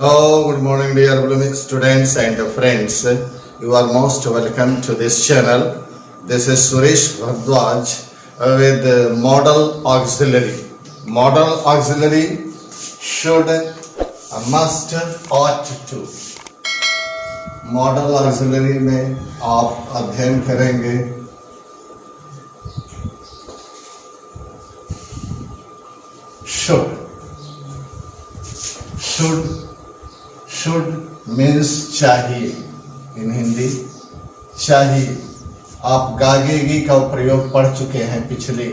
Oh, good morning, dear blooming students and friends. You are most welcome to this channel. This is Suresh Bhardwaj with Model Auxiliary. Model Auxiliary should, must, ought to. Model auxiliary में आप अध्ययन करेंगे should means चाहिए, इन हिंदी चाहिए। आप गागेगी का प्रयोग पढ़ चुके हैं पिछली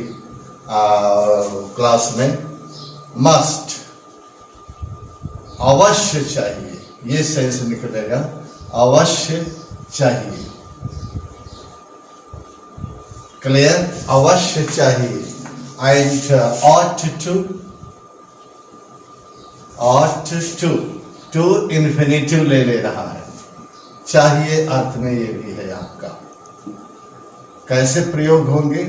क्लास में। मस्ट अवश्य चाहिए, ये सेंस निकलेगा, अवश्य चाहिए। क्लियर, अवश्य चाहिए। एंड ought to इन्फिनिटिव ले रहा है। चाहिए अर्थ में ये भी है आपका। कैसे प्रयोग होंगे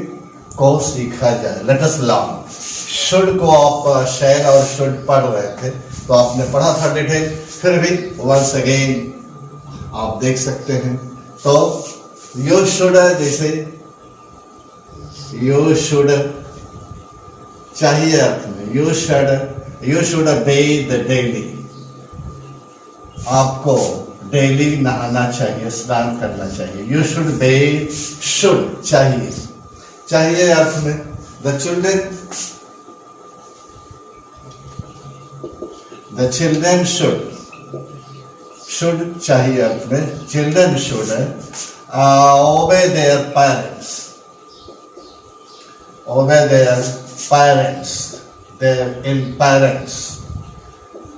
को सीखा जाए। Let us learn. शुड को आप शैल और शुड पढ़ रहे थे तो आपने पढ़ा था डिटेल, फिर भी वंस अगेन आप देख सकते हैं। तो यू शुड, जैसे यू शुड चाहिए अर्थ में, यू शुड बेथ डेली, आपको डेली नहाना चाहिए, स्नान करना चाहिए। यू शुड बेथ, शुड चाहिए अर्थ में। द चिल्ड्रन शुड चाहिए अर्थ में। Children should obey their parents, their parents.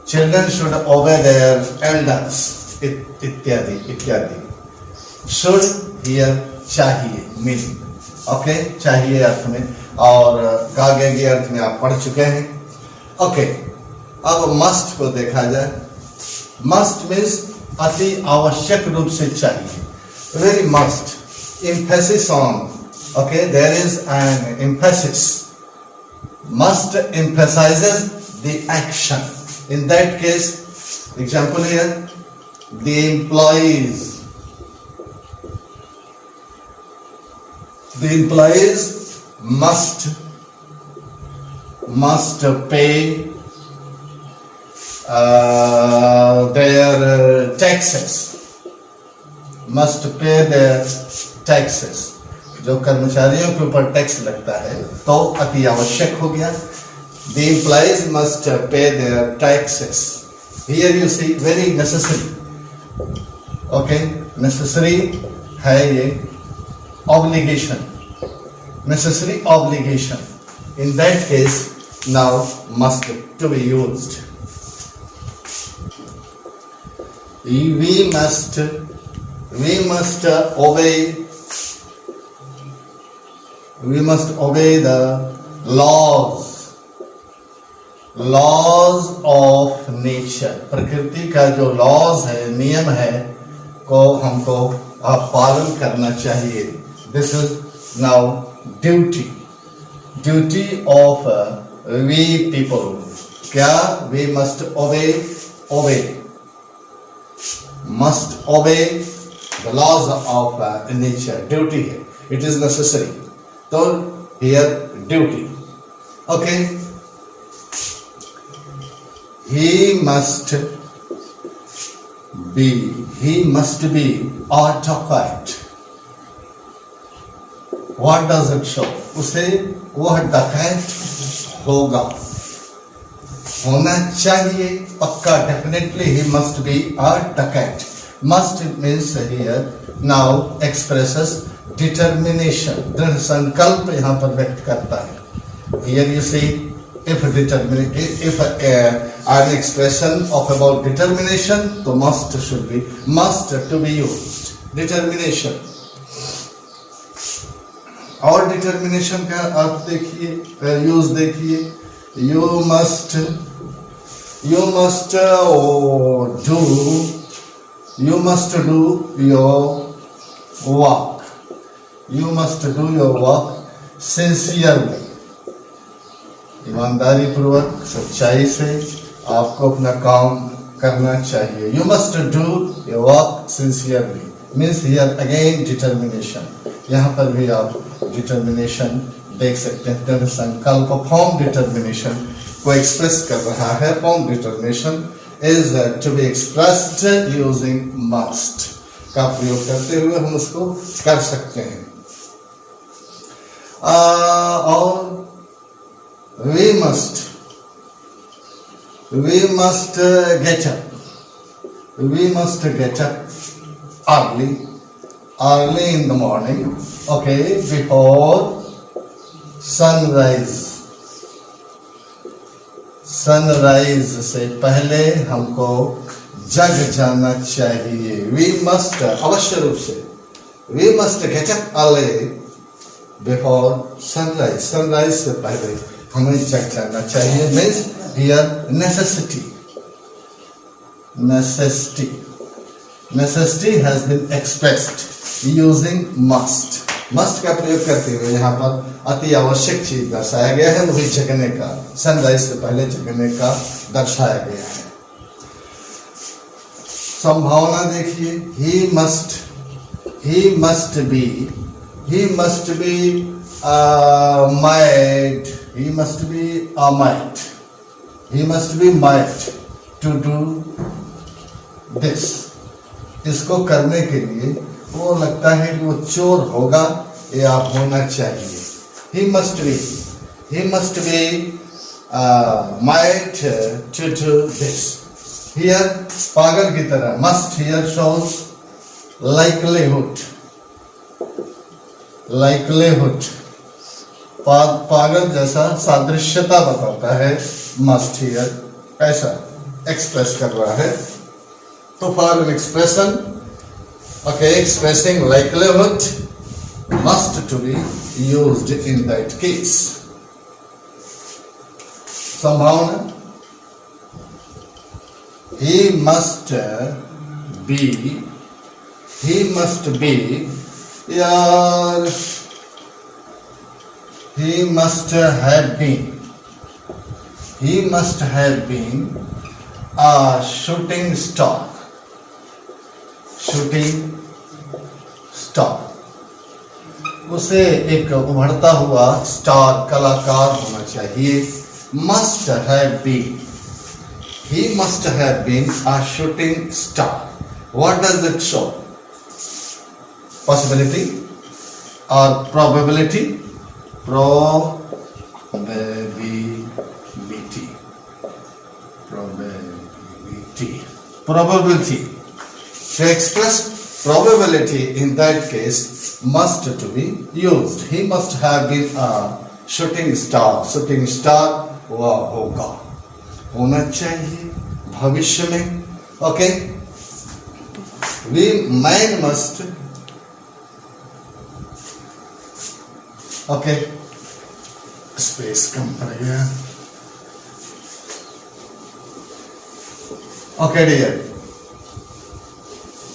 Children should obey their elders, इत्यादि। Should here चाहिए मीनिंग, ओके, चाहिए अर्थ में। और गागेगी अर्थ में आप पढ़ चुके हैं। ओके, अब मस्ट को देखा जाए। मस्ट मीन्स अति आवश्यक रूप से चाहिए, very must. Emphasis on, okay, there is an emphasis. Must emphasizes the action. In that case, example here, the employees must pay their taxes. जो कर्मचारियों के ऊपर टैक्स लगता है तो अति आवश्यक हो गया। The employees must pay their taxes. Here you see very necessary. Okay, necessary है ये, obligation, necessary obligation. In that case, now must to be used. We must obey the laws of nature. प्रकृति का जो laws है, नियम है, को हमको पालन करना चाहिए। This is now duty of we people. क्या? We must obey the laws of nature. Duty है, it is necessary. So here duty. Okay. He must be autocrat. What does it show? उसे वह डकैत होना चाहिए पक्का, definitely he must be a डकैत. Must means here now expresses determination, दृढ़ संकल्प यहाँ पर व्यक्त करता है। Here you see, if an expression of about determination, तो must to be used. Determination और determination का अर्थ देखिए, यूज देखिए। You must do your work. You must do your work sincerely. ईमानदारी पूर्वक, सच्चाई से आपको अपना काम करना चाहिए. You must do your work sincerely. Means here again determination. यहाँ पर भी आप determination देख सकते हैं. दृढ़ संकल्प, firm determination को एक्सप्रेस कर रहा है. firm determination is to be expressed using must का प्रयोग करते हुए हम उसको कर सकते हैं. और we must get up. We must get up early in the morning, okay, before sunrise. Sunrise से पहले हमको जग जाना चाहिए. We must, अवश्य रूप से, we must get up early before sunrise. Sunrise से पहले हमें जग जाना चाहिए. Means here necessity has been expressed using must. Must का प्रयोग करते हुए यहाँ पर अति आवश्यक चीज दर्शाया गया है, वही जगने का, सनराइज से पहले जगने का दर्शाया गया है. संभावना देखिए. he must be might to do this. इसको करने के लिए वो लगता है कि वो चोर होगा या होना चाहिए. he must be might to do this. here पागल की तरह, must here shows likelihood. पागल जैसा सादृश्यता बताता है. must here ऐसा एक्सप्रेस कर रहा है. तो for an expression, okay, expressing likelihood, must to be used in that case. संभावना. he must have been a shooting star. उसे एक उभरता हुआ स्टार, कलाकार होना चाहिए. must have been. he must have been a shooting star. what does it show? possibility or probability? Probability. To express probability, in that case, must to be used. He must have been a shooting star. Shooting star वह होना चाहिए भविष्य में. Okay. Man must. Okay. Space कम पड़ गया. Okay, dear.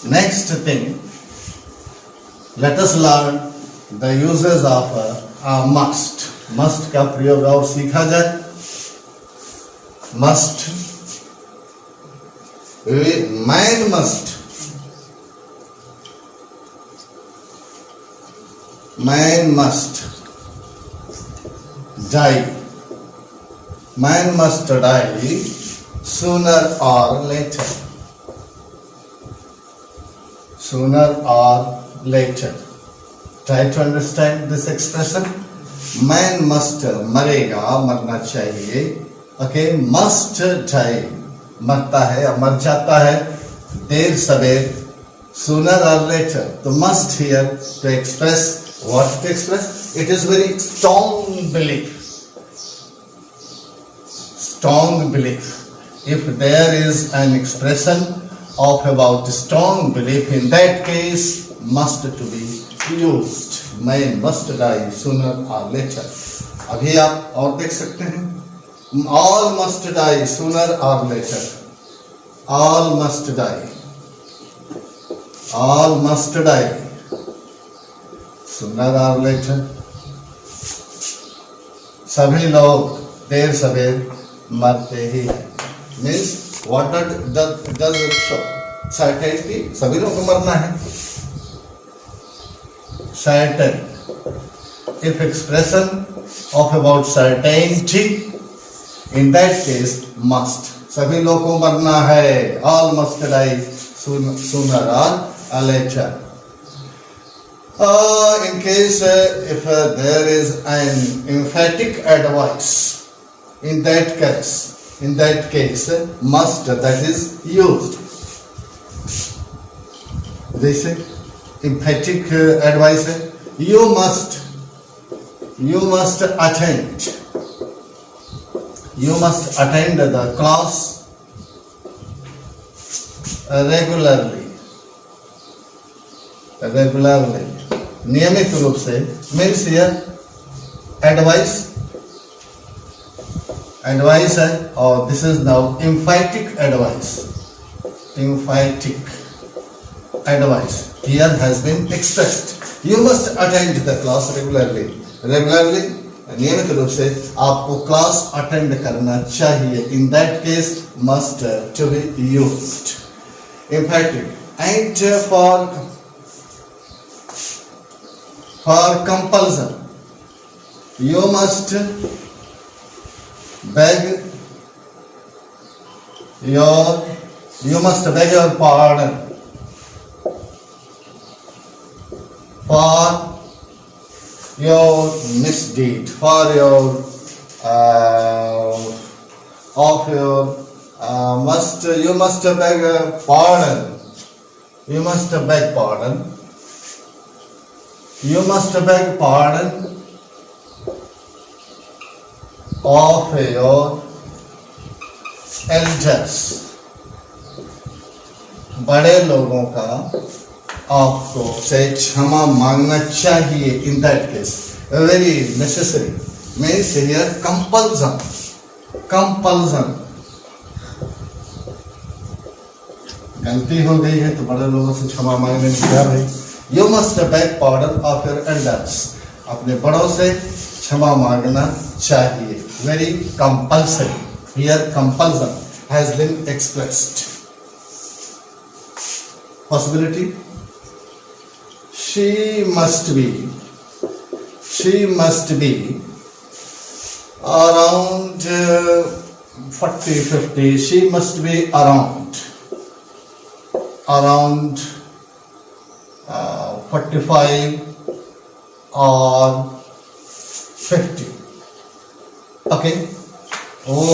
Next thing, let us learn the uses of must. Must का प्रयोग और सीखा जाए. Must. Man must. Die. Man must die sooner or later. Try to understand this expression. Man must, मरेगा, मरना चाहिए. Okay, must die, मरता है या मर जाता है देर सवेर. sooner or later. तो must here to express what? To express it is very strong belief. If there is an expression of about strong belief, in that case must to be used. Man must die sooner or later. अभी आप और देख सकते हैं. All must die sooner or later. All must die sooner or later. सभी लोग देर सवेर मरते ही हैं. Means What does it show? Certainty. सभी लोगों को मरना है. Certain. If expression of about certainty, in that case must. सभी लोगों को मरना है. All must die sooner or later. In case if there is an emphatic advice, in that case must that is used. Jैसे emphatic advice है, you must attend the class regularly. नियमित रूप से means here advice है, और this is now emphatic advice here has been expressed. You must attend the class regularly. नियमित रूप से आपको क्लास अटेंड करना चाहिए. In that case must to be used. Emphatic. And for compulsion, you must beg your pardon for your misdeed, for your you must beg pardon. You must beg pardon of your elders. बड़े लोगों का आपको से क्षमा मांगना चाहिए. In that case, very necessary. Means here compulsion. गलती हो गई है तो बड़े लोगों से क्षमा मांगने की क्या भाई. You must beg pardon of your elders. अपने बड़ों से क्षमा मांगना चाहिए. Very compulsory. Here compulsion has been expressed. Possibility. She must be around 40-50. She must be around 45 or 50. Okay. वो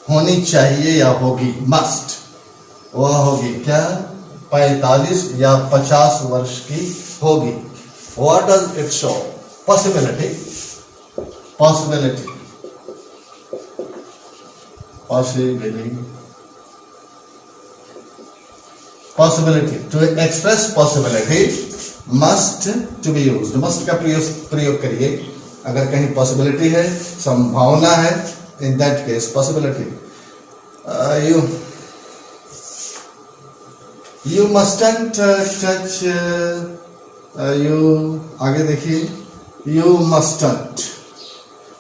होनी चाहिए या होगी. Must. वो होगी क्या 45 या 50 वर्ष की होगी. What does it show? Possibility to express possibility must to be used. must का प्रयोग करिए अगर कहीं possibility है, संभावना है. In that case possibility. You mustn't touch. You आगे देखिए. You mustn't.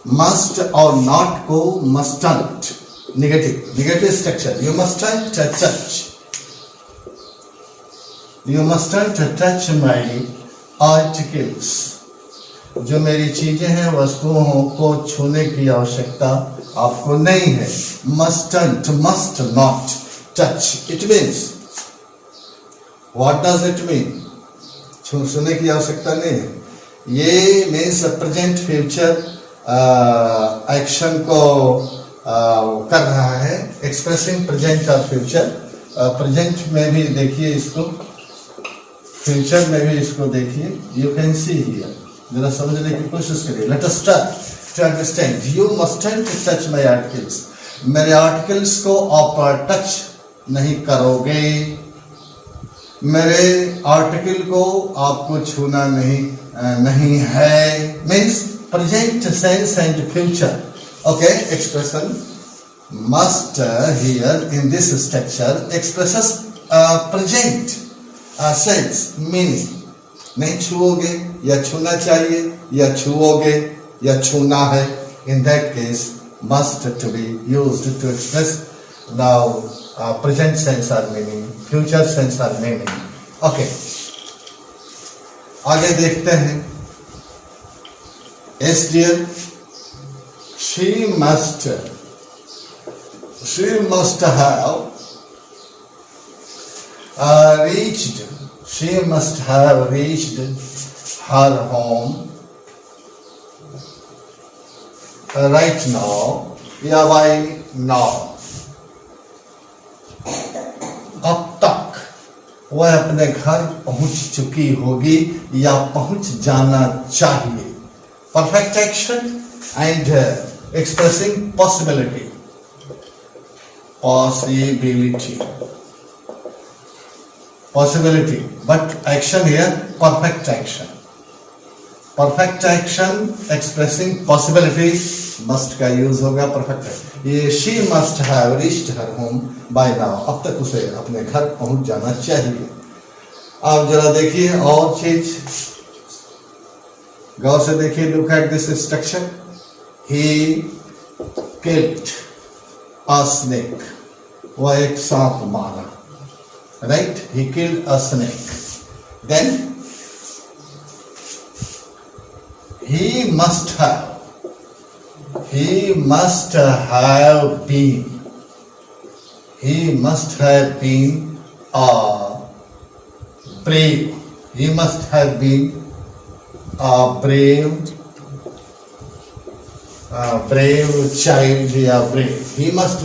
Must और not को mustn't. Negative structure. You mustn't touch. You mustn't touch my articles. जो मेरी चीजें हैं, वस्तुओं को छूने की आवश्यकता आपको नहीं है. must not touch. It means, what does it mean? छूने की आवश्यकता नहीं है. ये means present future action को कर रहा है. expressing present or future. present में भी देखिए इसको, future में भी इसको देखिए. You can see here. जरा समझने की कोशिश करिए. Let us start to understand. You mustn't touch my articles. मेरे आर्टिकल्स को आप टच नहीं करोगे. मेरे आर्टिकल को आपको छूना नहीं है. Means present sense and future. Okay, expression must here in this structure expresses present sense meaning. नहीं छूओगे या छूना चाहिए या छूओगे या छूना है. In that case must to be used to express Now, present sense are meaning, future sense are meaning. Okay. आगे देखते हैं. Yes, dear. She must have reached. She must have reached her home right now. या by now. अब तक वह अपने घर पहुंच चुकी होगी या पहुंच जाना चाहिए. Perfect action and expressing possibility. Possibility, but action here perfect action. Perfect action expressing possibility, must का यूज होगा perfect action. ये she must have reached her home by now. अब तक उसे अपने घर पहुंच जाना चाहिए. आप जरा देखिए और चीज गौर से देखिए. Look at this structure. He killed a snake. वह एक सांप मारा. Right? He killed a snake. Then he must have been a brave. He must have been a brave child. या brave. He must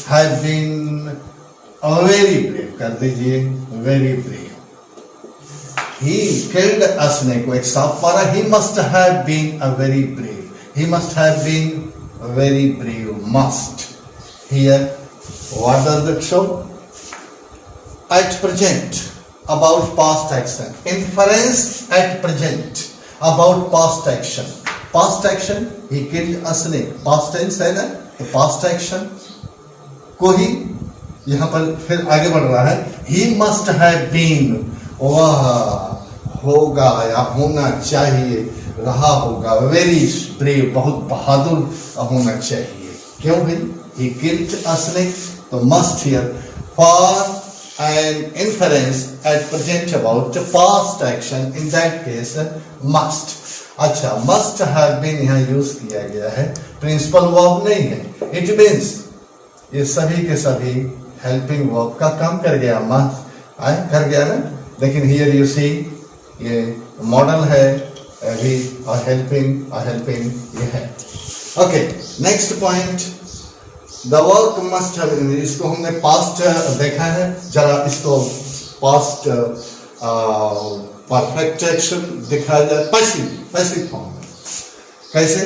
have been a very brave. कर दीजिए very brave. He killed a snake. वो एक सांप मारा. He must have been a very brave. He must have been very brave. Must. Here, what does that show? At present, about past action. Inference at present about past action. Past action, he killed a snake. Past tense है ना? तो past action को ही यहाँ पर फिर आगे बढ़ रहा है. He must have been, वह होगा या होना चाहिए, रहा होगा. Very brave, बहुत बहादुर होना चाहिए. क्यों भाई? He killed a snake. तो must here for an inference at present about past action. In that case, must. अच्छा, must have been यहाँ यूज किया गया है. प्रिंसिपल वर्ब नहीं है. It means ये सभी के सभी हेल्पिंग वर्ब का काम कर गया. मस्ट कर गया ना. लेकिन हियर यू सी ये मॉडल है भी और हेल्पिंग ये है. Okay, next point. The work must have. इसको हमने पास्ट देखा है. जरा इसको पास्ट परफेक्ट एक्शन दिखाया जाए पैसिव फॉर्म में. कैसे?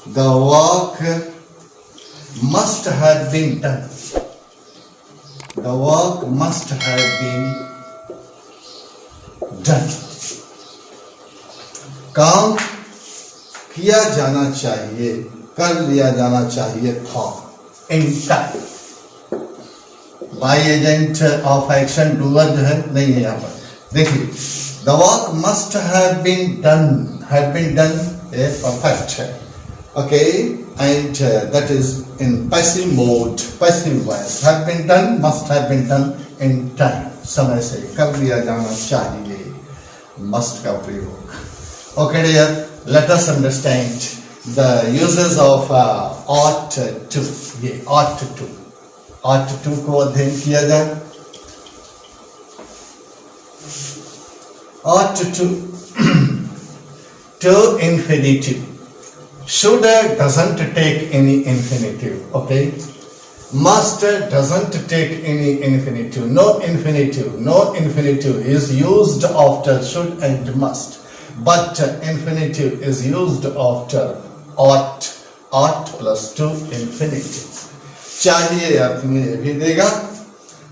The work must have been done. The work must have been done. काम किया जाना चाहिए, कर लिया जाना चाहिए था. In time. By agent of action doer जो है नहीं है यहाँ पर. देखिए, the work must have been done. Have been done a perfect है. Okay, and that is in passive mode, passive voice. Have been done, must have been done in time. समय से कर लिया जाना चाहिए. Must का प्रयोग. Okay, dear, let us understand the uses of ought to. ये ought to को अध्ययन किया जाए. Ought to infinitive. Should doesn't take any infinitive. Okay. Must doesn't take any infinitive. No infinitive is used after should and must. But infinitive is used after ought plus to infinitive. चाहिए अर्थ में भी देगा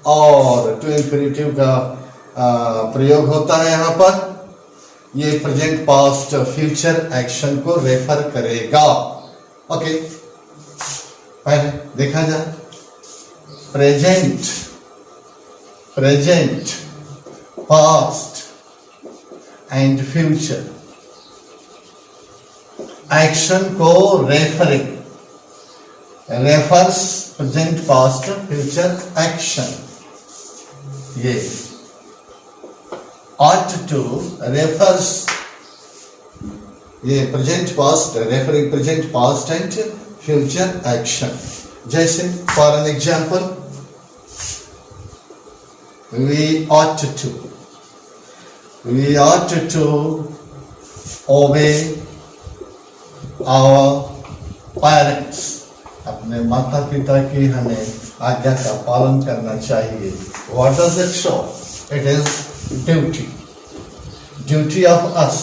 और to infinitive का प्रयोग होता है यहाँ पर. ये प्रेजेंट पास्ट फ्यूचर एक्शन को रेफर करेगा. ओके, पहले देखा जाए. Present past and future action को referring refers present past future action. ये ought to refers, ये present past referring present past and future action. जैसे for an example, we ought to obey our parents. अपने माता पिता की हमें आज्ञा का पालन करना चाहिए. What does it show? It is duty of us.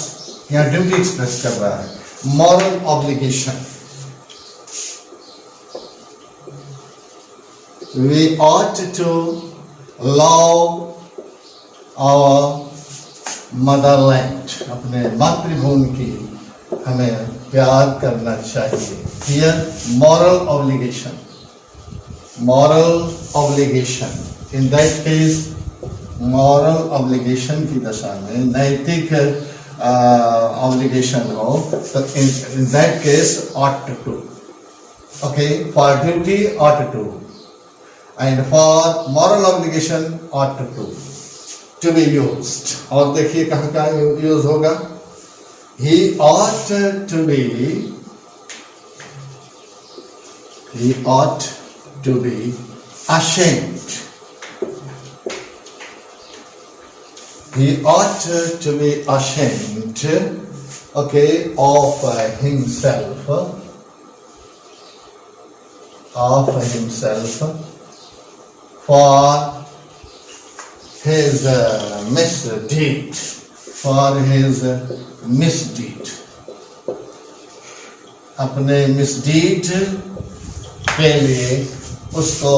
यहाँ ड्यूटी एक्सप्रेस कर रहा है. Moral obligation. We ought to love our motherland. अपने मातृभूमि की हमें प्यार करना चाहिए. Here moral obligation. In that case, moral obligation की दशा में नैतिक obligation हो तो in that case ought to. Okay, for duty ought to, and for moral obligation ought to be used. और देखिए कहाँ का यूज होगा. He ought to be ashamed. He ought to be ashamed, okay, of himself for his misdeed. अपने मिसडीड के लिए उसको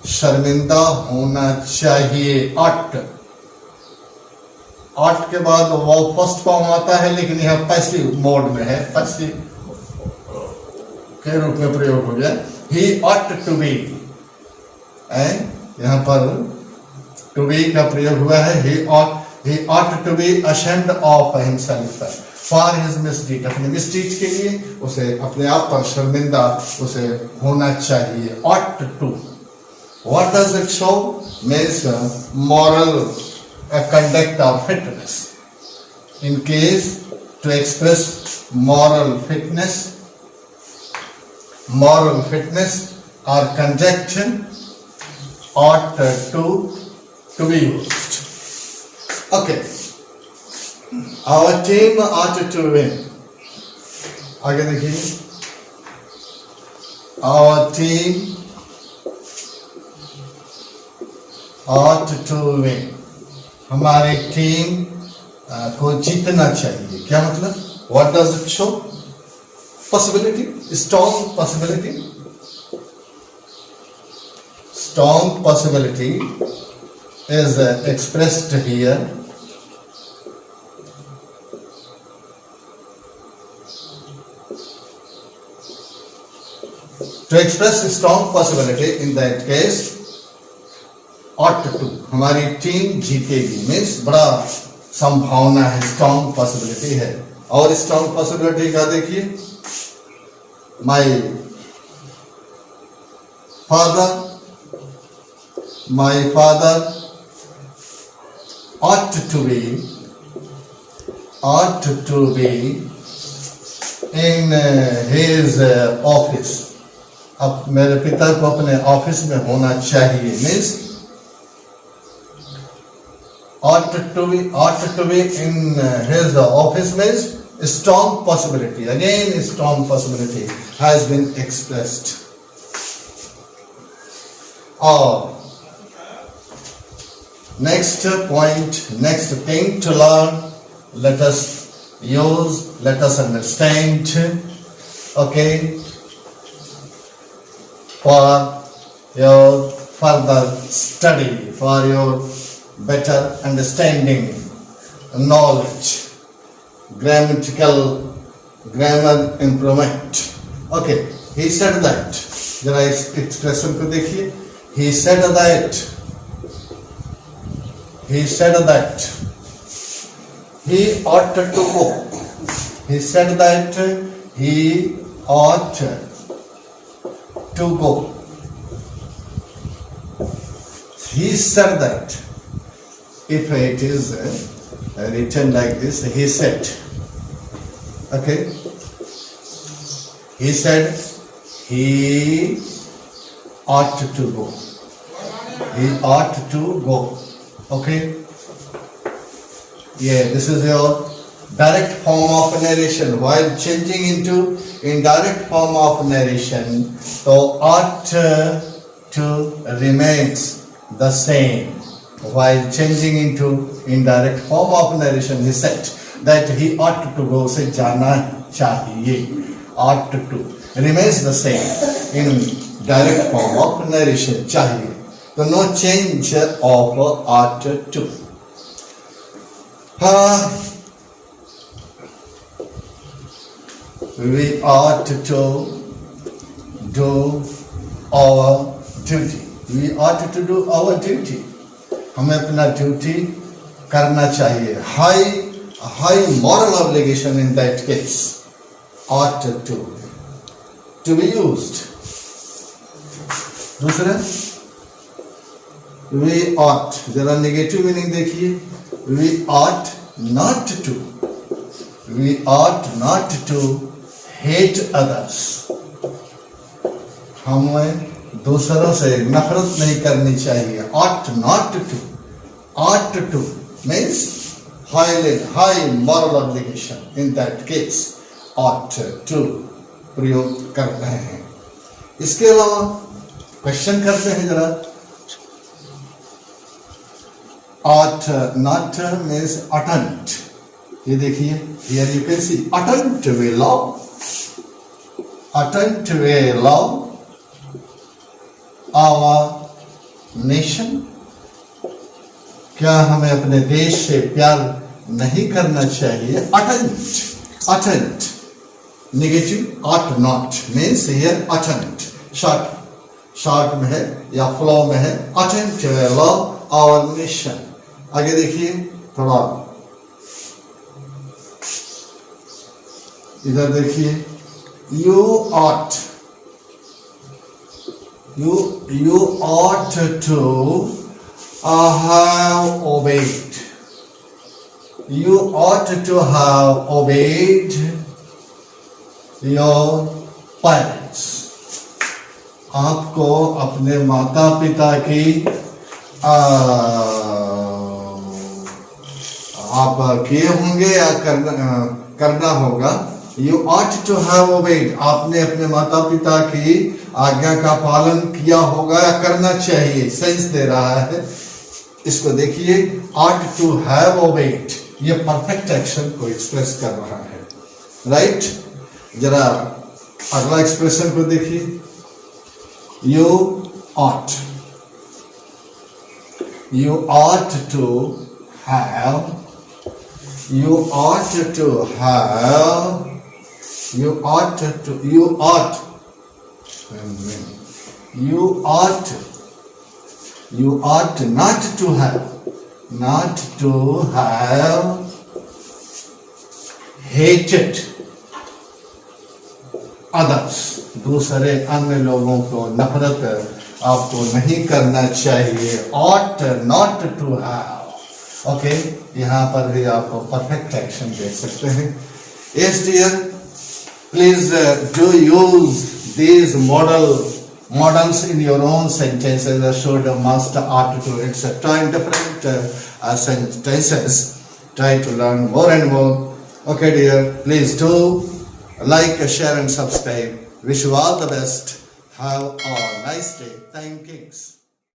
शर्मिंदा होना चाहिए. ought के बाद वो फर्स्ट फॉर्म आता है, लेकिन यह पैसिव मोड में है, पैसिव के रूप में प्रयोग हो गया. he ought to be, यहाँ पर to be का प्रयोग हुआ है. he ought to be ashamed of himself for his misdeed. अपने misdeed के लिए उसे अपने आप पर शर्मिंदा उसे होना चाहिए. ought to. What does it show? Means moral conduct or fitness. In case to express moral fitness or conduct ought to be used. Okay. Our team ought to win. आगे देखिए. Our team ought to win. हमारी team को जीतना चाहिए. क्या मतलब? What does it show? Possibility, strong possibility. Strong possibility is expressed here. To express a strong possibility, in that case, ought to. हमारी team जीतेगी मीन्स बड़ा संभावना है, स्ट्रॉन्ग पॉसिबिलिटी है. और स्ट्रॉन्ग पॉसिबिलिटी का देखिए. my father ought to be in his office. अब मेरे पिता को अपने ऑफिस में होना चाहिए means ought to be in his office means strong possibility. Again, strong possibility has been expressed. Next point, next thing to learn, let us use, let us understand, okay, for your further study, for your better understanding, knowledge, grammar improvement. Okay, he said that. जरा इस expression को देखिए. He said that he ought to go. He said that he ought to go. He said that. If it is written like this, he said. Okay. He said he ought to go. He ought to go. Okay. Yeah, this is your direct form of narration. While changing into indirect form of narration, so ought to remains the same. While changing into indirect form of narration, he said that he ought to go. से जाना चाहिए. Ought to remains the same in direct form of narration. चाहिए. So no change of ought to. We ought to do our duty. We ought to do our duty. हमें अपना duty करना चाहिए. High moral obligation in that case. Ought to be used. दूसरा, we ought, जरा negative meaning देखिए. We ought not to. We ought not to hate others. हमें दूसरों से नफरत नहीं करनी चाहिए. Ought not to. Ought to means high moral obligation. In that case, ought to प्रयोग कर रहे हैं. इसके अलावा क्वेश्चन करते हैं जरा. Ought not means oughtn't. ये देखिए, here you can see oughtn't we love. Oughtn't we love our nation. क्या हमें अपने देश से प्यार नहीं करना चाहिए. oughtn't negative. ought not means here oughtn't. short में है या flow में है. oughtn't we love our nation. आगे देखिए थोड़ा, इधर देखिए. You ought to have obeyed. You ought to have obeyed your parents. आपको अपने माता पिता की आप किए होंगे या करना होगा. You ought to have obeyed. आपने अपने माता पिता की आज्ञा का पालन किया होगा या करना चाहिए. सेंस दे रहा है. इसको देखिए, ought to have obeyed. ये परफेक्ट एक्शन को एक्सप्रेस कर रहा है. राइट. जरा अगला एक्सप्रेशन को देखिए. You ought. You ought to have. You ought to have. You ought to. You ought. You ought. You ought not to have. Not to have hated others. दूसरे अन्य लोगों को नफरत आपको नहीं करना चाहिए. ought not to have. Okay, यहाँ पर भी आप परफेक्ट एक्शन देख सकते हैं. Yes dear, please do use these models in your own sentences. Should must, ought to, etc. in different sentences. Try to learn more and more. Okay dear, please do like, share and subscribe. Wish you all the best. Have a nice day. Thanks.